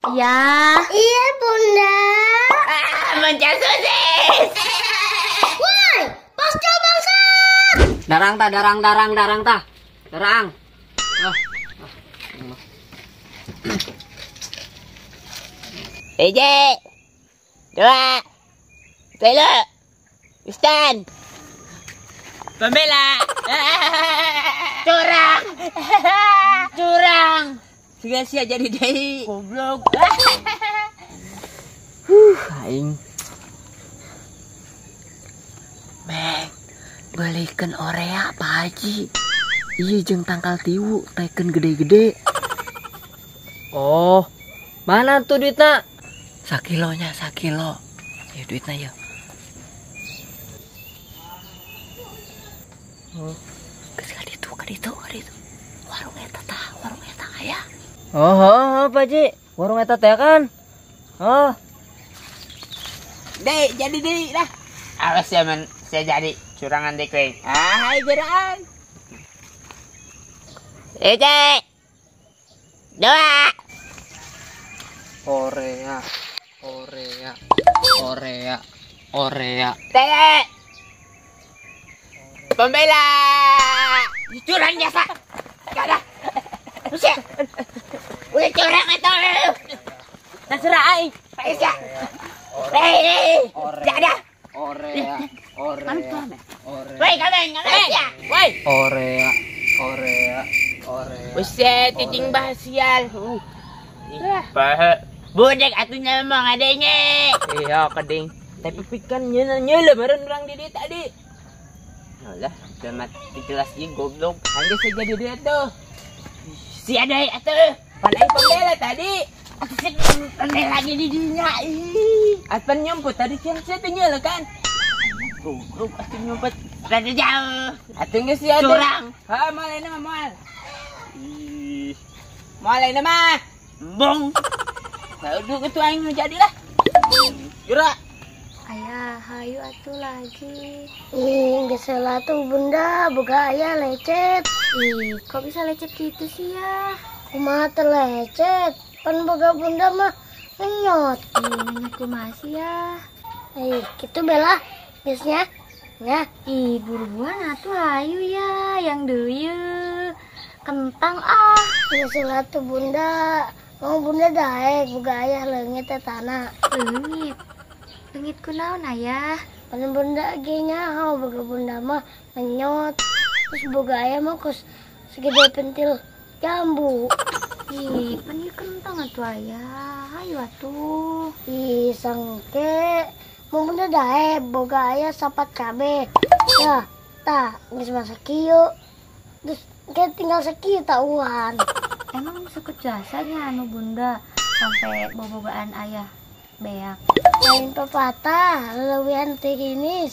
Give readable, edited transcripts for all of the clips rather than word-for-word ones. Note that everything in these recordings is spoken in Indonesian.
Iya. Iya, Bunda. Mencet sosis. Woi, pasca bangsa. Darang ta. Darang. Eje. 2 3 Istan. Pembela. Curang. Sia-sia jadi deui. Goblok. Aing. Bang, balikan orea Pak Haji. Iya jeung tangkal tiwu, teken gede-gede. Oh, mana tuh duitnya? Sakilonya. Ya duitnya ya. Oh, kaditu. Warung eta aya. Oh, Pak Haji. Warung eta teh kan? Oh. Dek, jadi deui dah. Awas ya men, saya jadi curangan dek we. Hai geraan. Eje. 2 Orea. Tele. Pembela. Curang jasa. Gak ada. Buset. Udah curang itu. Terserah aing. Aisyah. Gak ada. Orea. Woi, kameng ya. Woi. Orea. Buset, cicing bahasial. Budak atunya memang adanya. Iya, keding. Tapi pikan nyela bareng orang di dia tadi. Alah, udah mati jelas ini goblok. Hangga saya jadi dia tuh. Si ada atuh. Pandai pembela tadi. Pandai lagi di dunia. Apan nyumput tadi kan saya nyela kan. Goblok atuh nyumpet. Rada jauh. Atuh geus si ada. Curang. Ha, malai nama mal. Malai nama. Bong. Udah itu aing jadilah. Jura. Ayah, hayu atuh lagi. Geus salah tuh Bunda, boga aya lecet. Kok bisa lecet gitu sih ya? Kumaha teh lecet? Pan boga Bunda mah ngenyot. Nanya kumaha sih ya? Gitu Bella. Biasanya. Ya. Buruan atuh hayu ya, yang deuyeut. Kentang Geus salah tuh Bunda. Mau Bunda daek boga aya leungit teh tanah. Leungit kunaon ayah? Pan Bunda ge nyaho boga Bunda mah ngenyot. Terus boga aya mah kos segede pentil jambu. Pan ieu kentang atuh ayah. Hayu atuh. Sangke mau Bunda daek boga aya sapat cabe. Ya, tah geus masak kieu. Terus kayak tinggal sekieu tauan. Emang sekut jasanya anu Bunda sampai bobogaan ayah beak. Lain pepatah, leuwihan teh hinis.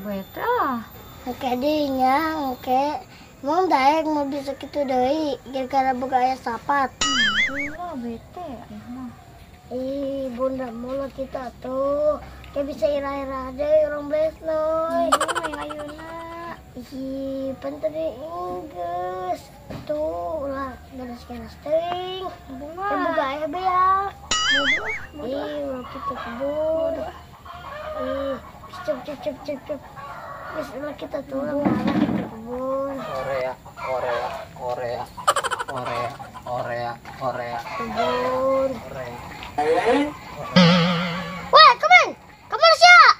Baik lah. Oke dinya, oke. Emang daek mau bisa kitu deui gara-gara boga aya sapat. Lah bete ayah mah. Bunda mulut kita tuh. Kayak bisa ira-ira deui urang bees noy. Yang ayeuna. Penteri geus. Tuh lah, ganas-ganas teuing. Teh boga aya beak. Ulah kita kebun. Cep. Wis ulah kita tuh lah kita kebun. Orea. Kebun. Wah, kemana? Kamu siapa?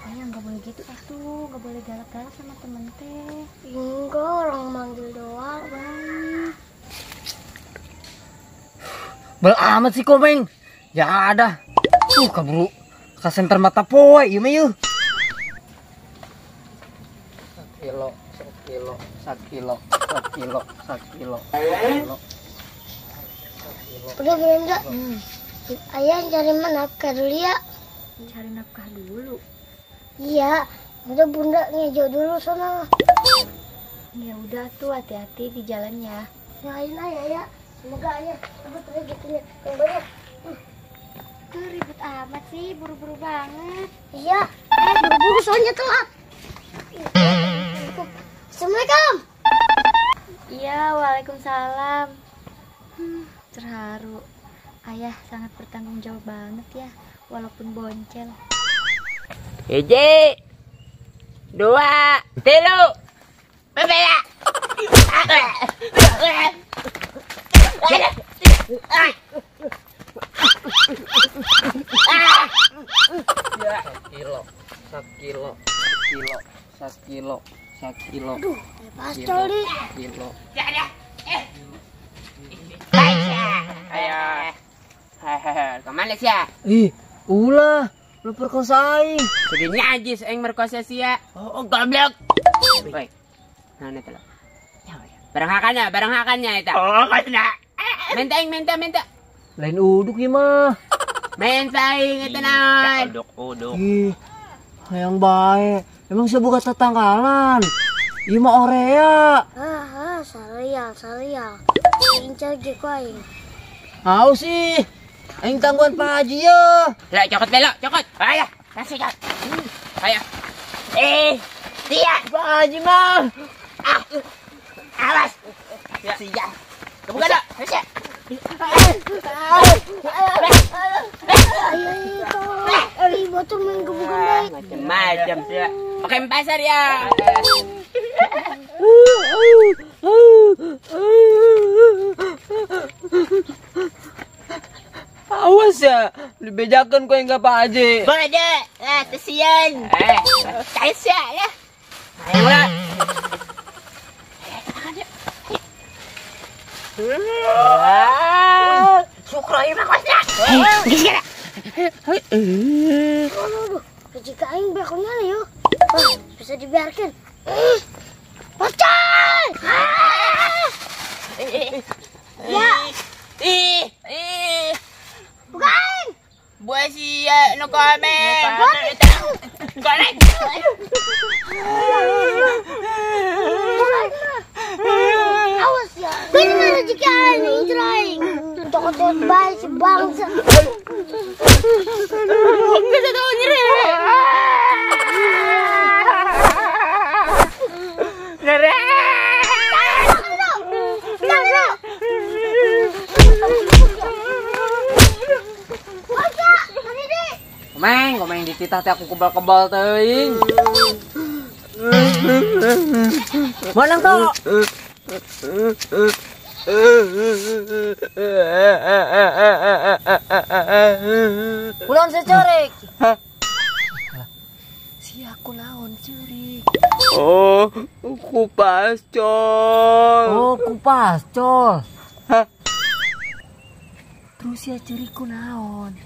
Ayah nggak boleh gitu atuh, nggak boleh galak-galak sama temen teh. Enggak, orang manggil doang. Bel amat sih komeng. Ya ada. Kaburu. Ka senter mata poe ieu mah yeuh. 1 kilo. Udah belum enggak? Ayah cari nafkah dulu ya. Cari nafkah dulu. Iya, udah Bunda ngejo dulu sana. Ya udah tuh, hati-hati di jalannya. Nyalain aja ya. Semoga ayah dapat rezekinya yang banyak. Tuh ribut amat sih, buru-buru banget. Iya, buru-buru soalnya telat. Assalamualaikum. Iya, waalaikumsalam. Terharu. Ayah sangat bertanggung jawab banget ya, walaupun boncel. 1, 2, 3. Pembela. Sakilo. Aduh, pastol nih. Ayo. Kemana sih ya? Ulah, lu perkosain. Sudah najis aing merkosa sia. Oh, goblok. Woi. Nah, itu loh. Barang hakannya itu. Oh, kena. Minta. Lain uduk ya mah. Minta itu nah. Uduk. Ih, yang baik. Emang saya buka tetanggalan. Iya mah Orea. Saria. Incar gitu aja. Au sih. Aing tangguhan Pak Haji ya. Lah, cokot. Ayo, kasih cokot. Ayo. Sia. Pak Haji mah. Awas. Sia. Kebuka dah. Sia. Ayo, batu main gebukan baik. Macam-macam sih. Pakai pasar ya. Awas ya, dibejakan kau enggak Pak Haji. Boleh deh. Lah, kesian. Kasian ya. Ayo lah. Syukrai makasnya. Gila. Jika aing bekonya yuk. Bisa dibiarkan. Pacar! Ya. Bukan! Buat si no komen. Goreng. Awas ya. Gimana jika aing trying? Tokot baik si bangsa. Bisa tahu nyeri. Komeng dititah teh aku kebal-kebal teuing. Mana tuh? Pulang secorek. Si aku naon curik. Oh, kupas col. Oh, kupas col. Terus ya curiku naon.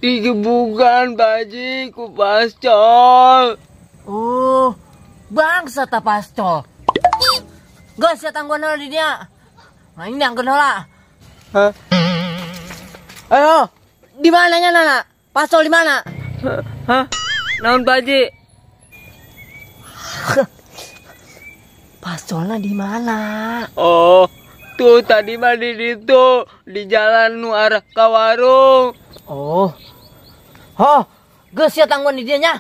Digebukan baji kupas col. Oh, bangsa ta pascol. Gas ya tangguhan di dia. Nah ini yang kenal. Hah? Ayo, di mananya Nana? Pascol di mana? Hah? Naon baji? Pascolnya di mana? Oh, tuh tadi mah di situ, di jalan nu arah ke warung. Oh, gas ya tangguhan di dia nya.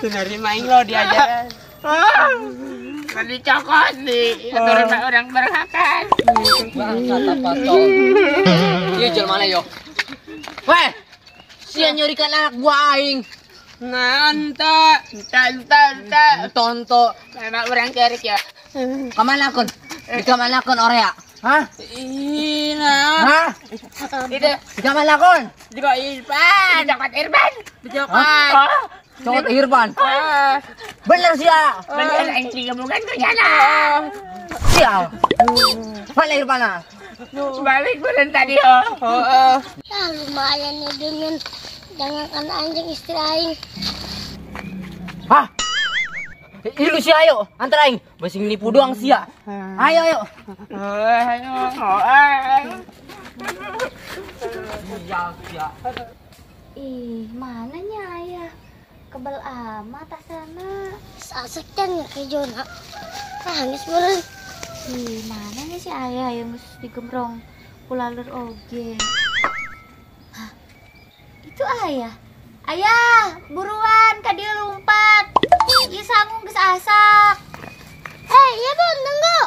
Senari main lo diajaran. Tadi cokot nih, turun orang berhakan. Bangsa ta pascol. Iya jual mana yo? Weh, sia nyurikan anak buah aing. Nanta. Tonto. Anak orang kerik ya. Kamana kon? Di kamana kon Orea? Hah? Ina. Hah? Itu Di kamana kon? di kok Irfan, dapat Irfan. Cokot. Cokot Irfan. Bener sia. Bener yang tiga bukan kerjana. Sia. Mana Irfana? Balik bulan tadi oh. Ya lumayan ya dengan anjing istri aing. Hah? Ilu si ayo, antara aing. Basing nipu doang sia. Ayo. Ih, mananya ayah? Kebal amat asana. Sasektan ya ke Jona. Nangis meren. Ih, mananya si ayah yang mesti digembrong pulalur oge. Hah? Itu ayah. Ayah, buruan ka dia lompat. Ieu sangung geus asak. Hei, ya bun, tunggu.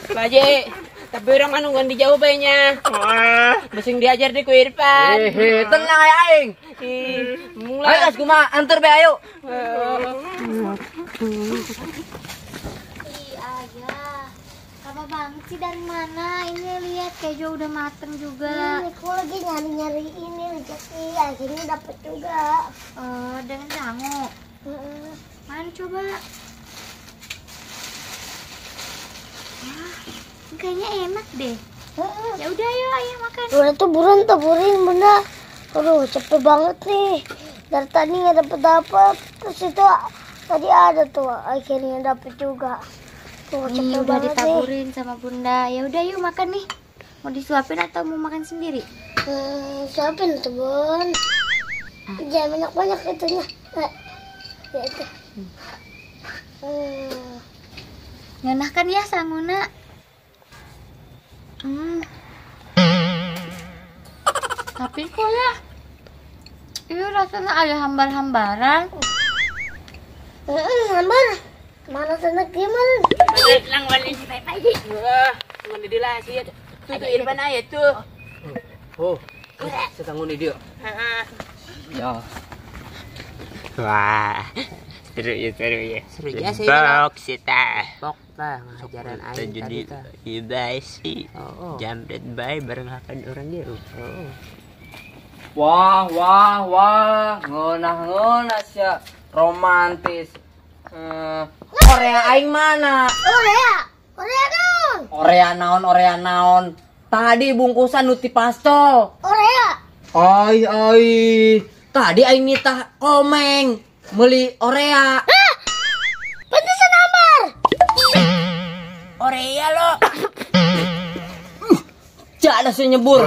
Paji, tapi orang anu kan dijauh banyak. Masing diajar di Irfan. Tenang ya aing. Mulai. Ayo kumaha antar be ayo. Ih, ayah. Lama banget sih dari mana? Ini lihat keju udah mateng juga. Aku lagi nyari-nyari ini rezeki, akhirnya dapet juga. Dengan sangu. Mana coba? Kayaknya enak deh. Ya udah ayo ayah makan. Udah tuh buruan taburin bunda. Aduh capek banget nih. Dari tadi nggak dapet. Terus itu tadi ada tuh akhirnya dapet juga. Tuh Nih capek udah banget nih. ditaburin sama bunda. Ya udah yuk makan nih. Mau disuapin atau mau makan sendiri? Siapin tuh bun. Jangan banyak-banyak itunya. Ya itu. Ngenah kan ya sanguna. Tapi kok ya ini rasanya ada hambar-hambaran. Hambar. Mana sana gimana? Balik lang wali si Paji. Wah, ngan di lah sih. Tuh Irfan aja tuh. Oh. Kita nguni dia. Ya. Wah. Seru ya. Seru ya sih. Box kita. Bok lah ngajaran Kita aing jadi tadi tah. ibai sih. Oh. Jambret bae bareng hakan orang dia. Oh. Wah, ngeunah sia romantis. Korea aing mana? Korea dong. Orea naon. Tadi bungkusan nuti pastol. Korea. Ai. Tadi aing nita komeng meuli Orea. Pantesan hambar. Orea lo. Cak ada si nyebur.